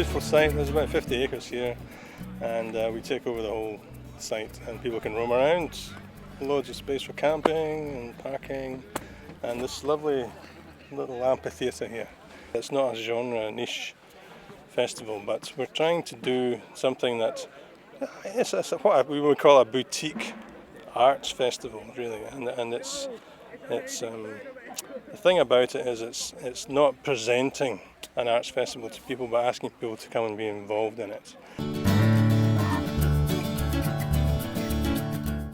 beautiful site. There's about 50 acres here, and we take over the whole site, and people can roam around. Loads of space for camping and parking, and this lovely little amphitheatre here. It's not a genre niche festival, but we're trying to do something that it's what we would call a boutique arts festival, really, and it's the thing about it is it's not presenting an arts festival to people, but asking people to come and be involved in it.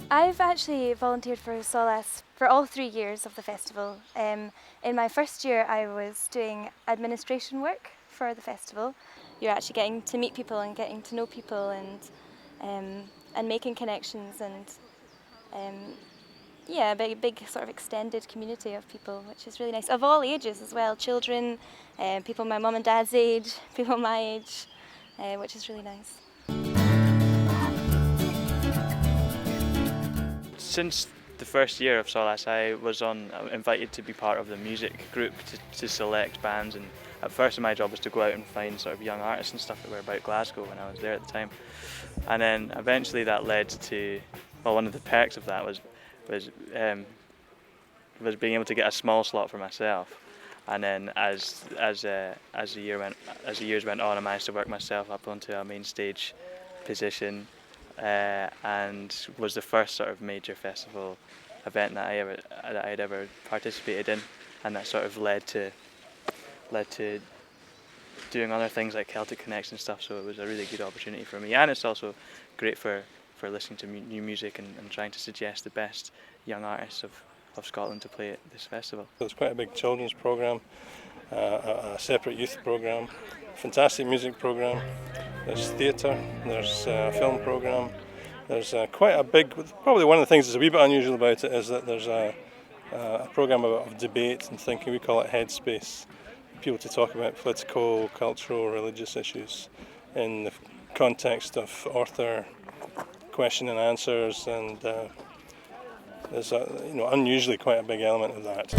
I've actually volunteered for Solas for all 3 years of the festival. In my first year I was doing administration work for the festival. You're actually getting to meet people and getting to know people and making connections and yeah, a big sort of extended community of people, which is really nice, of all ages as well, children, people my mum and dad's age, people my age, which is really nice. Since the first year of Solas, I was invited to be part of the music group to select bands, and at first my job was to go out and find sort of young artists and stuff that were about Glasgow when I was there at the time. And then eventually that led to, well, one of the perks of that was being able to get a small slot for myself. And then as the years went on, I managed to work myself up onto a main stage position. And was the first sort of major festival event that I had ever participated in, and that sort of led to doing other things like Celtic Connection stuff. So it was a really good opportunity for me, and it's also great for listening to new music and trying to suggest the best young artists of Scotland to play at this festival. There's quite a big children's programme, a separate youth programme, fantastic music programme. There's theatre, there's a film programme, there's quite a big, probably one of the things that's a wee bit unusual about it is that there's a programme of debate and thinking. We call it Headspace. People to talk about political, cultural, religious issues in the context of author question and answers, and there's unusually quite a big element of that.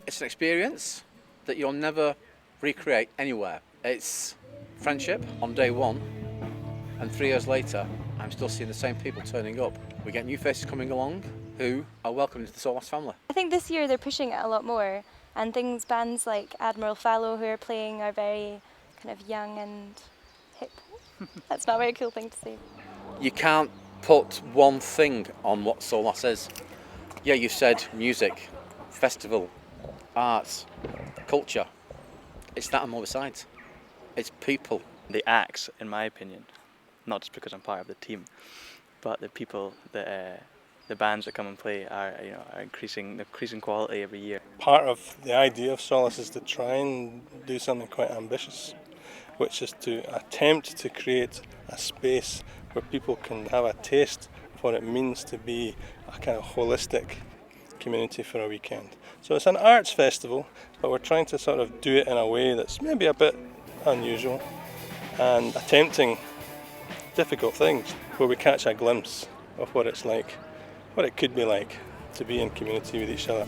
It's an experience that you'll never recreate anywhere. It's friendship on day one, and 3 years later I'm still seeing the same people turning up. We get new faces coming along who are welcomed into the Solas family. I think this year they're pushing it a lot more, and bands like Admiral Fallow who are playing are very kind of young and hip. That's not a very cool thing to say. You can't put one thing on what Solas is. Yeah, you said music, festival, arts, culture. It's that and more besides. It's people. The acts, in my opinion, not just because I'm part of the team, but the people, the bands that come and play are increasing quality every year. Part of the idea of Solas is to try and do something quite ambitious, which is to attempt to create a space where people can have a taste of what it means to be a kind of holistic community for a weekend. So it's an arts festival, but we're trying to sort of do it in a way that's maybe a bit unusual and attempting difficult things where we catch a glimpse of what it's like, what it could be like to be in community with each other.